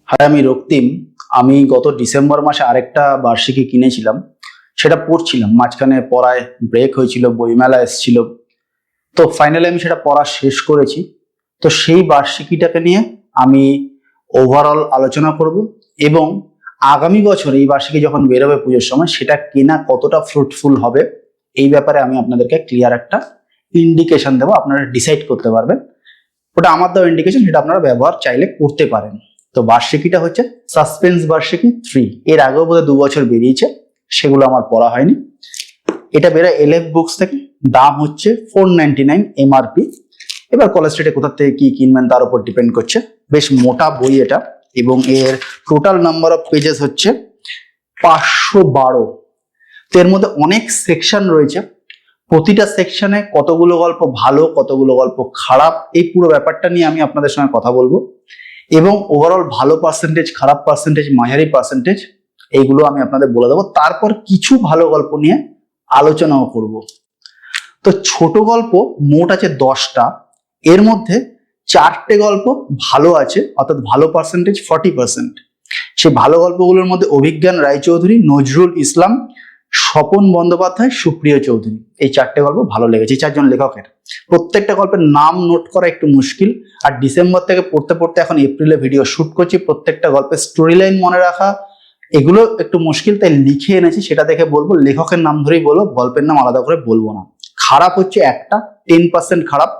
High, আমি রক্তিম। আমি গত ডিসেম্বর মাসে আরেকটা বার্ষিকী কিনেছিলাম, সেটা পড়ছিলাম। মাঝখানে পড়ায় ব্রেক হয়েছিল, বইমেলা এসেছিল, তো ফাইনালি আমি সেটা পড়া শেষ করেছি। তো সেই বার্ষিকীটাকে নিয়ে আমি ওভারঅল আলোচনা করব এবং আগামী বছর এই বার্ষিকী যখন বেরোবে পুজোর সময়, সেটা কেনা কতটা ফ্রুটফুল হবে এই ব্যাপারে আমি আপনাদেরকে ক্লিয়ার একটা ইন্ডিকেশন দেবো। আপনারা ডিসাইড করতে পারবেন। ওটা আমার দেওয়া ইন্ডিকেশন, সেটা আপনারা ব্যবহার চাইলে করতে পারেন। তো বার্ষিকীটা হচ্ছে সাসপেন্স বার্ষিকী 3। এর আগেও বোধহয় 2 বছর বেরিয়েছে, সেগুলো আমার পড়া হয়নি। এটা বেরোয় এলএফ বুকস থেকে। দাম হচ্ছে 499 এমআরপি। এবার কলেজ স্ট্রিটে কোথা থেকে কি কিনবেন তার উপর ডিপেন্ড করছে। বেশ মোটা বই এটা, এবং এর টোটাল নাম্বার অফ পেজেস হচ্ছে 512। তো এর মধ্যে অনেক সেকশন রয়েছে। প্রতিটা সেকশনে কতগুলো গল্প ভালো, কতগুলো গল্প খারাপ, এই পুরো ব্যাপারটা নিয়ে আমি আপনাদের সঙ্গে কথা বলবো। এবং ওভারঅল ভালো পার্সেন্টেজ, খারাপ পার্সেন্টেজ, মাঝারি পার্সেন্টেজ, এইগুলো আমি আপনাদের বলে দেবো। তারপর কিছু ভালো গল্প নিয়ে আলোচনাও করব। তো ছোট গল্প মোট আছে 10টা। এর মধ্যে 4টে গল্প ভালো আছে, অর্থাৎ ভালো পার্সেন্টেজ 40%। সেই ভালো গল্পগুলোর মধ্যে অভিজ্ঞান রায়চৌধুরী, নজরুল ইসলাম, স্বপন বন্দ্যোপাধ্যায়, সুপ্রিয় চৌধুরী, এই 4টে গল্প ভালো লেগেছে। এই 4জন লেখকের প্রত্যেকটা গল্পের নাম নোট করা একটু মুশকিল। আর ডিসেম্বর থেকে পড়তে পড়তে এখন এপ্রিলে ভিডিও শুট করছি, প্রত্যেকটা গল্পের স্টোরি লাইন মনে রাখা এগুলো একটু মুশকিল, তাই লিখে এনেছি। সেটা দেখে বলবো, লেখকের নাম ধরেই বলবো, গল্পের নাম আলাদা করে বলবো না। খারাপ হচ্ছে একটা, 10% খারাপ,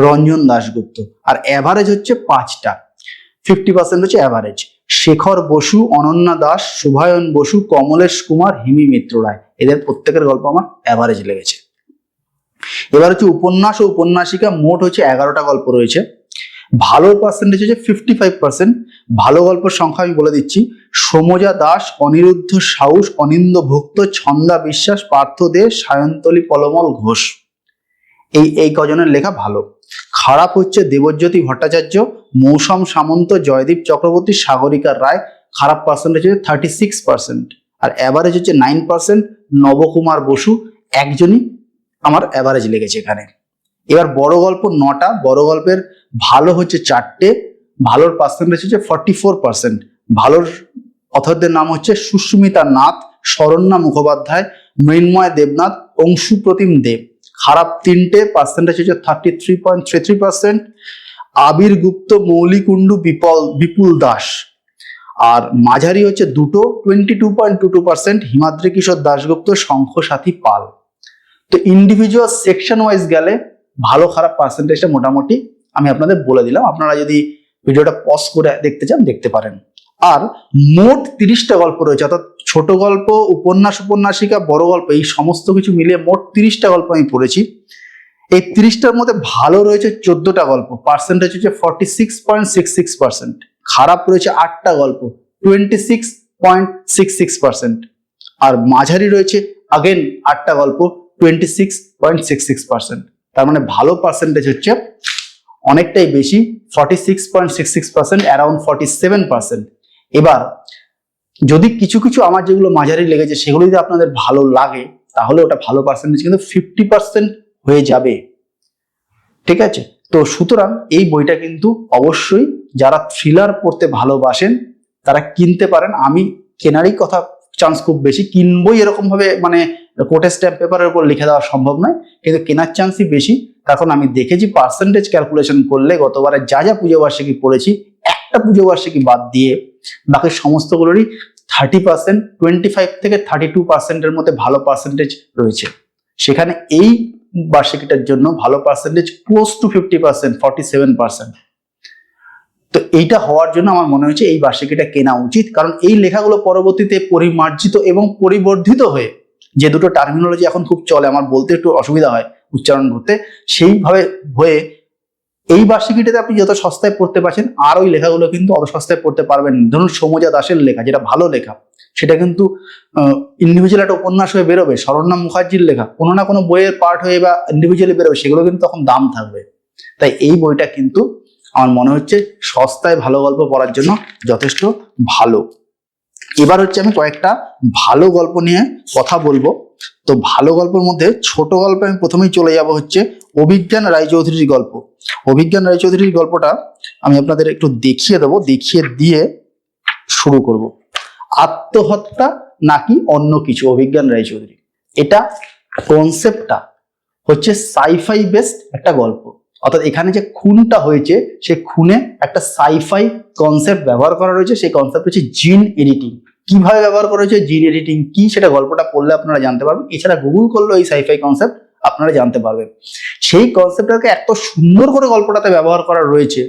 রঞ্জন দাশগুপ্ত। আর অ্যাভারেজ হচ্ছে 5টা, 50% হচ্ছে অ্যাভারেজ। শেখর বসু, অনন্যা দাস, শুভায়ন বসু, কমলেশ কুমার, হিমি মিত্র রায়, এদের প্রত্যেকের গল্প আমার অ্যাভারেজ লেগেছে। এবার হচ্ছে উপন্যাস ও উপন্যাসিকা, মোট হচ্ছে 11টা গল্প রয়েছে। ভালো পার্সেন্টেজ হচ্ছে 55%। ভালো গল্পের সংখ্যা আমি বলে দিচ্ছি: সমজা দাস, অনিরুদ্ধ সাউস, অনিন্দ ভুক্ত, ছন্দা বিশ্বাস, পার্থ দে, সায়ন্তলী পলমল ঘোষ, এই কজনের লেখা ভালো। খারাপ হচ্ছে দেবজ্যোতি ভট্টাচার্য, মৌসম সামন্ত, জয়দীপ চক্রবর্তী, সাগরিকা রায়, খারাপ পার্সেন্টেজ হচ্ছে 36%। আর অ্যাভারেজ হচ্ছে 9%, নবকুমার বসু, একজনই আমার অ্যাভারেজ লেগেছে এখানে। এবার বড় গল্প 9টা, বড় গল্পের ভালো হচ্ছে 4টে, ভালোর পার্সেন্টেজ হচ্ছে 44%। ভালোর অথরদের নাম হচ্ছে সুস্মিতা নাথ, শরণ্যা মুখোপাধ্যায়, মৃন্ময় দেবনাথ, অংশু প্রতিম দেব। খারাপ 3টে, পার্সেন্টেজ হচ্ছে 33.33%। আবির গুপ্ত, মৌলি কুণ্ডু, বিপুল দাস। আর মাঝারি হচ্ছে 2টো, 22.22%, হিমাদ্রি কিশোর দাশগুপ্ত, শঙ্খ সাথী পাল। তো ইন্ডিভিজুয়াল সেকশন ওয়াইজ গেলে ভালো খারাপ পার্সেন্টেজটা মোটামুটি আমি আপনাদের বলে দিলাম। আপনারা যদি ভিডিওটা পজ করে দেখতে চান দেখতে পারেন। আর মোট 30টা গল্প রয়েছে, অর্থাৎ ছোট গল্প, উপন্যাস, উপন্যাসিকা, বড় গল্প, এই সমস্ত কিছু মিলিয়ে মোট 30টা গল্প আমি পড়েছি। এই 30টার মধ্যে ভালো রয়েছে 14টা গল্প, পার্সেন্টেজ হচ্ছে 46.66%। খারাপ রয়েছে 8টা গল্প, 26.66%। আর মাঝারি রয়েছে আগেন 8টা গল্প, 26.66%। তার মানে ভালো পার্সেন্টেজ হচ্ছে অনেকটাই বেশি, 46.66%, অ্যারাউন্ড 47%। এবার যদি কিছু কিছু আমার যেগুলো মাঝারি লেগেছে সেগুলো যদি আপনাদের ভালো লাগে, তাহলে ওটা ভালো পার্সেন্টেজ কিন্তু 50% হয়ে যাবে। ঠিক আছে? তো সুতরাং এই বইটা কিন্তু অবশ্যই যারা থ্রিলার পড়তে ভালোবাসেন তারা কিনতে পারেন। আমি কেনারই কথা চান্স খুব বেশি, কিনবই এরকম ভাবে মানে কোর্টে স্ট্যাম্প পেপারের উপর লিখে দেওয়া সম্ভব নয়, কিন্তু কেনার চান্সই বেশি। কারণ আমি দেখেছি পার্সেন্টেজ ক্যালকুলেশন করলে গতবারে যা যা পুজো বার্ষিকী পড়েছি, একটা পুজো বার্ষিকী বাদ দিয়ে বাকি সমস্তগুলোরই 30%, 25 থেকে 32%-এর মধ্যে ভালো পার্সেন্টেজ রয়েছে। সেখানে এই বার্ষিকীটার জন্য ভালো পার্সেন্টেজ ক্লোজ টু 50%, 47%। তো এইটা হওয়ার জন্য আমার মনে হয়েছে এই বার্ষিকীটা কেনা উচিত। কারণ এই লেখাগুলো পরবর্তীতে পরিমার্জিত এবং পরিবর্ধিত হয়ে, যে দুটো টার্মিনোলজি এখন খুব চলে, আমার বলতে একটু অসুবিধা হয় উচ্চারণ করতে, সেইভাবে হয়ে এই বার্ষিকীটাতে আপনি যত সস্তায় পড়তে পারছেন, আর ওই লেখাগুলো কিন্তু অত সস্তায় পড়তে পারবেন। ধরুন সমজা দাসের লেখা, যেটা ভালো লেখা, সেটা কিন্তু ইন্ডিভিজুয়াল একটা উপন্যাস হয়ে বেরোবে। শরণ্যা মুখার্জির লেখা কোনো না কোনো বইয়ের পার্ট হয়ে বা ইন্ডিভিজুয়ালি বেরোবে, সেগুলো কিন্তু তখন দাম থাকবে। তাই এই বইটা কিন্তু আমার মনে হচ্ছে সস্তায় ভালো গল্প পড়ার জন্য যথেষ্ট ভালো। এবার হচ্ছে আমি কয়েকটা ভালো গল্প নিয়ে কথা বলবো। তো ভালো গল্পের মধ্যে ছোট গল্পে আমি প্রথমেই চলে যাব হচ্ছে অভিজ্ঞান রায়চৌধুরীর গল্প। অভিজ্ঞান রায়চৌধুরীর গল্পটা আমি আপনাদের একটু দেখিয়ে দেবো, দেখিয়ে দিয়ে শুরু করব। আত্মহত্যা নাকি অন্য কিছু, অভিজ্ঞান রায়চৌধুরী। এটা কনসেপ্টটা হচ্ছে সাইফাই বেসড একটা গল্প, অর্থাৎ এখানে যে খুনটা হয়েছে সেই খুনে একটা সাইফাই কনসেপ্ট ব্যবহার করা রয়েছে। সেই কনসেপ্ট হচ্ছে জিন এডিটিং। কিভাবে ব্যবহার করা হয়েছে, জিন এডিটিং কি, সেটা গল্পটা পড়লে আপনারা জানতে পারবেন। এছাড়া গুগল করলেও এই সাইফাই কনসেপ্ট আপনারা জানতে পারবেন। সেই কনসেপ্টটাকে এত সুন্দর করে গল্পটাতে ব্যবহার করা রয়েছে,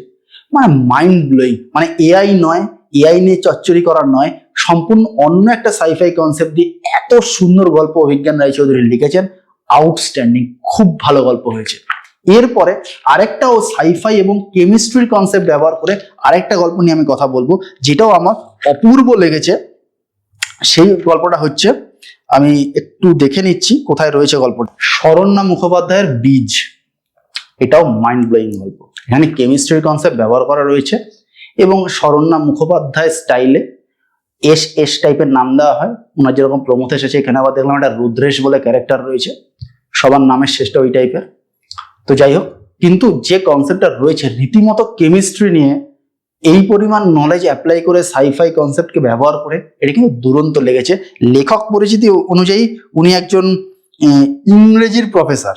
মানে মাইন্ড ব্লোয়িং। মানে এআই নয়, এআই নিয়ে চচ্চড়ি করার নয়, সম্পূর্ণ অন্য একটা সাইফাই কনসেপ্ট দিয়ে এত সুন্দর গল্প অভিজ্ঞান রায়চৌধুরী লিখেছেন। আউটস্ট্যান্ডিং, খুব ভালো গল্প হয়েছে। এরপরে আরেকটা ও সাইফাই এবং কেমিস্ট্রির কনসেপ্ট ব্যবহার করে আরেকটা গল্প নিয়ে আমি কথা বলবো, যেটাও আমার অপূর্ব লেগেছে। সেই গল্পটা হচ্ছে, আমি একটু দেখে নিচ্ছি কোথায় রয়েছে গল্পটা, শরণ্যা মুখোপাধ্যায়ের বীজ। এটাও মাইন্ড ব্লোয়িং গল্প। এখানে কেমিস্ট্রির কনসেপ্ট ব্যবহার করা রয়েছে এবং শরণ্যা মুখোপাধ্যায় স্টাইলে এস এস টাইপের নাম দেওয়া হয়। ওনার যেরকম প্রমথ এসেছে, এখানে আবার দেখলাম একটা রুদ্রেশ বলে ক্যারেক্টার রয়েছে। সবার নামের শেষটা ওই টাইপের। তো যাই হোক, কিন্তু যে কনসেপ্টটা রয়েছে রীতিমতো কেমিস্ট্রি নিয়ে এই পরিমাণ নলেজ অ্যাপ্লাই করে সাইফাই কনসেপ্টকে ব্যবহার করে, এটা কিন্তু দুরন্ত লেগেছে। লেখক পরিচিতি অনুযায়ী উনি একজন ইংরেজির প্রফেসর।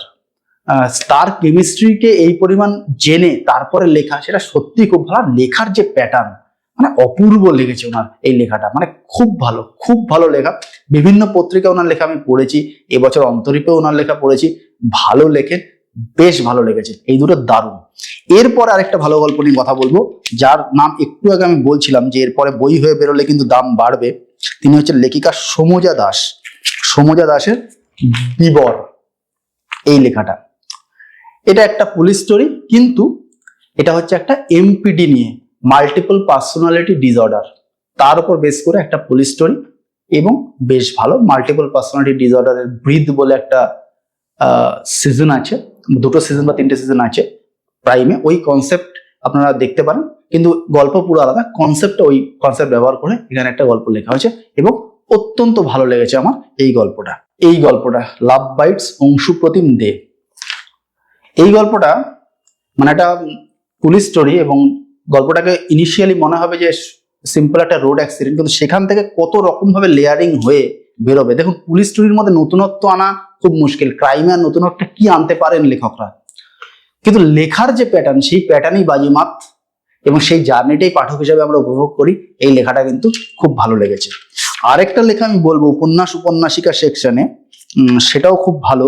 তার কেমিস্ট্রিকে এই পরিমাণ জেনে তারপরে লেখা, সেটা সত্যি খুব ভালো। লেখার যে প্যাটার্ন, মানে অপূর্ব লেগেছে ওনার এই লেখাটা, মানে খুব ভালো, খুব ভালো লেখা। বিভিন্ন পত্রিকা ওনার লেখা আমি পড়েছি, এবছর অন্তরীপে ওনার লেখা পড়েছি। ভালো লেখেন, বেশ ভালো লেগেছে, এই দুটো দারুণ। এরপর আরেকটা ভালো গল্প নিয়ে কথা বলবো, যার নাম একটু আগে আমি বলছিলাম যে এরপরে বই হয়ে বেরোলে কিন্তু দাম বাড়বে। তিনি হচ্ছে লেখিকা সমজা দাস। সমজা দাসের বিবর, এই লেখাটা, এটা একটা পুলিশ স্টোরি, কিন্তু এটা হচ্ছে একটা এমপিডি নিয়ে, মাল্টিপল পার্সোনালিটি ডিসঅর্ডার, তার উপর বেস করে একটা পুলিশ স্টোরি এবং বেশ ভালো। মাল্টিপল পার্সোনালিটি ডিসঅর্ডারের ব্রিথ বলে একটা সিজন আছে, দুটো সিজন বা তিনটে সিজন আছে প্রাইমে। ওই কনসেপ্ট আপনারা দেখতে পারেন, কিন্তু গল্প পুরো আলাদা। কনসেপ্টটা ওই কনসেপ্ট ব্যবহার করে এখানে একটা গল্প লেখা হয়েছে এবং অত্যন্ত ভালো লেগেছে আমার এই গল্পটা। এই গল্পটা লাভ বাইটস, অংশুপ্রতিম দে। এই গল্পটা মানে একটা পুলিশ স্টোরি এবং গল্পটাকে ইনিশিয়ালি মনে হবে যে সিম্পল একটা রোড অ্যাক্সিডেন্ট, কিন্তু সেখান থেকে কত রকম ভাবে লেয়ারিং হয়ে বেরোবে। দেখুন, পুলিশ স্টোরির মধ্যে নতুনত্ব আনা খুব মুশকিল। ক্রাইমে আর নতুনত্ব কি আনতে পারেন লেখকরা, কিন্তু লেখার যে প্যাটার্ন, সেই প্যাটার্নই বাজিমাত এবং সেই জার্নিটাই পাঠক হিসেবে আমরা উপভোগ করি। এই লেখাটা কিন্তু খুব ভালো লেগেছে। আরেকটা লেখা আমি বলবো উপন্যাস উপন্যাসিকা সেকশনে, সেটাও খুব ভালো।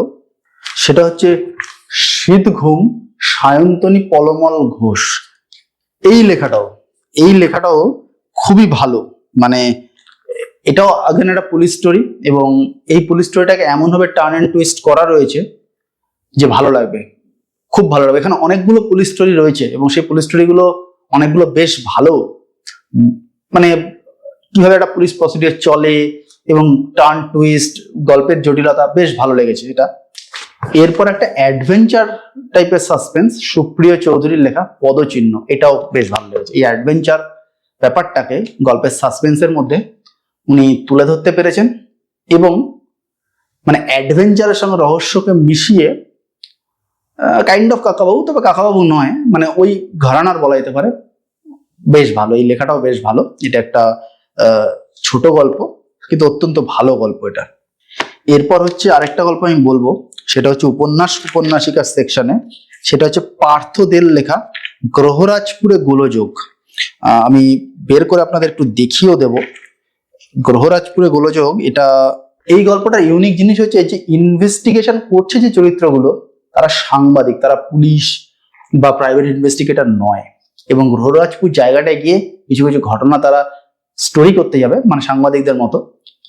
সেটা হচ্ছে শীত ঘুম, সায়ন্তনী পলমল ঘোষ। এই লেখাটাও খুবই ভালো। মানে এটাও আগেন একটা পুলিশ স্টোরি এবং এই পুলিশ স্টোরিটাকে এমন ভাবে টার্ন এন্ড টুইস্ট করা রয়েছে যে ভালো লাগবে, খুব ভালো লাগবে। এখানে অনেকগুলো পুলিশ স্টোরি রয়েছে এবং সেই পুলিশ স্টোরিগুলো অনেকগুলো বেশ ভালো। মানে কিভাবে একটা পুলিশ প্রসিডিওর চলে এবং টার্ন টুইস্ট, গল্পের জটিলতা, বেশ ভালো লেগেছে এটা। এরপর একটা অ্যাডভেঞ্চার টাইপের সাসপেন্স, সুপ্রিয় চৌধুরীর লেখা পদচিহ্ন। এটাও বেশ ভালো লেগেছে। এই অ্যাডভেঞ্চার ব্যাপারটাকে গল্পের সাসপেন্সের মধ্যে উনি তুলে ধরতে পেরেছেন এবং মানে অ্যাডভেঞ্চারের সঙ্গে রহস্যকে মিশিয়ে কাইন্ড অফ কাকাবাবু, তবে কাকাবাবু নয়, মানে ওই ঘরানার বলা যেতে পারে। বেশ ভালো, এই লেখাটাও বেশ ভালো। এটা একটা ছোট গল্প কিন্তু অত্যন্ত ভালো গল্প এটা। এরপর হচ্ছে আরেকটা গল্প আমি বলবো, সেটা হচ্ছে উপন্যাস উপন্যাসিকার সেকশনে। সেটা হচ্ছে পার্থ দের লেখা গ্রহরাজপুরে গোলযোগ। আমি বের করে আপনাদের একটু দেখিয়েও দেব। গ্রহরাজপুরে গোলযোগ, এটা এই গল্পটার ইউনিক জিনিস হচ্ছে যে ইনভেস্টিগেশন করছে যে চরিত্রগুলো, তারা সাংবাদিক, তারা পুলিশ বা প্রাইভেট ইনভেস্টিগেটর নয়। এবং গ্রহরাজপুর জায়গাটায় গিয়ে কিছু কিছু ঘটনা তারা স্টোরি করতে যাবে, মানে সাংবাদিকদের মতো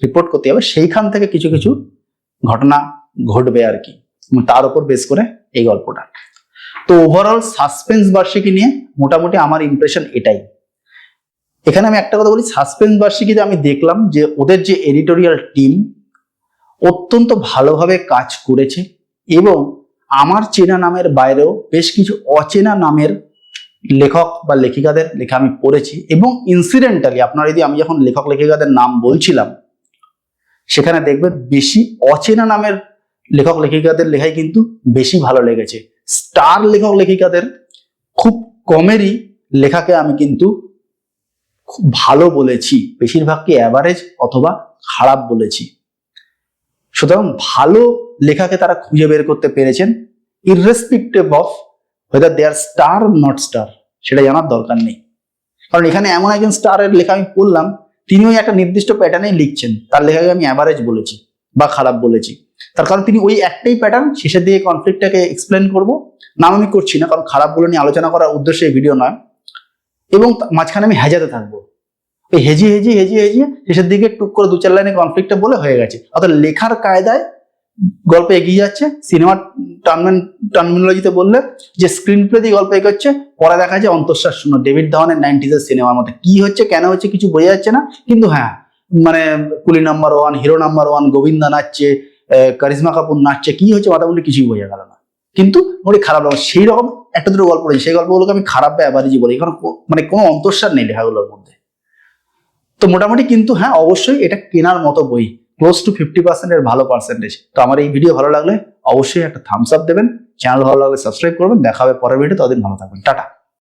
রিপোর্ট করতে যাবে। সেইখান থেকে কিছু কিছু ঘটনা ঘটবে আর কি, তার উপর বেস করে এই গল্পটা। তো ওভারঅল সাসপেন্স বার্ষিকী নিয়ে মোটামুটি আমার ইমপ্রেশন এটাই। এখানে আমি একটা কথা বলি, সাসপেন্স বার্ষিকীতে আমি দেখলাম যে ওদের যে এডিটোরিয়াল টিম অত্যন্ত ভালোভাবে কাজ করেছে এবং আমার চেনা নামের বাইরেও বেশ কিছু অচেনা নামের লেখক বা লেখিকাদের লেখা আমি পড়েছি। এবং ইনসিডেন্টালি আপনারা যদি, আমি যখন লেখক লেখিকাদের নাম বলছিলাম, সেখানে দেখবেন বেশি অচেনা নামের লেখক লেখিকাদের লেখাই কিন্তু বেশি ভালো লেগেছে। স্টার লেখক লেখিকাদের খুব কমেরই লেখাকে আমি কিন্তু খুব ভালো বলেছি, বেশিরভাগকে অ্যাভারেজ অথবা খারাপ বলেছি। সুতরাং ভালো লেখাকে তারা খুঁজে বের করতে পেরেছেন, irrespective of whether they are star not star, সেটা জানার দরকার নেই। কারণ এখানে এমন একজন স্টারের লেখা আমি পড়লাম, তিনিও একটা নির্দিষ্ট প্যাটার্নেই লিখছেন, তার লেখাকে আমি অ্যাভারেজ বলেছি বা খারাপ বলেছি। তার কারণ তিনি ওই একটাই প্যাটার্ন, শেষের দিকে কনফ্লিক্টটাকে এক্সপ্লেন করব, নাম আমি করছি না কারণ খারাপ বলে নিয়ে আলোচনা করার উদ্দেশ্যে এই ভিডিও নয়, এবং মাঝখানে আমি হেজাতে থাকবো, ওই হেজিয়ে শেষের দিকে টুক করে 2-4 লাইনে কনফ্লিক্টটা বলে হয়ে গেছে। অর্থাৎ লেখার কায়দায় গল্প এগিয়ে যাচ্ছে। সিনেমার টার্মিনোলজিতে বললে যে স্ক্রিন প্লে দিয়ে গল্প এগোচ্ছে, পরে দেখা যায় অন্তঃশ্বাস শূন্য, ডেভিড ধাওয়ানের 90s সিনেমার মধ্যে। কি হচ্ছে কেন হচ্ছে কিছু বোঝা যাচ্ছে না, কিন্তু হ্যাঁ মানে কুলি নাম্বার 1, হিরো নাম্বার 1, গোবিন্দা নাচছে, কারিজমা কাপুর নাচছে, কি হচ্ছে মোটামুটি কিছুই বোঝা গেল না, কিন্তু মোটামুটি খারাপ লাগলো। সেই রকম একটা দুটো গল্প রয়েছে, সেই গল্পগুলোকে আমি খারাপ বা অ্যাভারেজই বলি, কারণ মানে কোনো অন্তঃশ্বাস নেই লেখাগুলোর মধ্যে। তো মোটামুটি কিন্তু হ্যাঁ অবশ্যই এটা কেনার মতো বই, ক্লোজ টু 50% এর ভালো পার্সেন্টেজ। তো আমার এই ভিডিও ভালো লাগলে অবশ্যই একটা থামস আপ দেবেন, চ্যানেল ভালো লাগলে সাবস্ক্রাইব করবেন। দেখা হবে পরের ভিডিও, ততদিন ভালো থাকবেন, টাটা।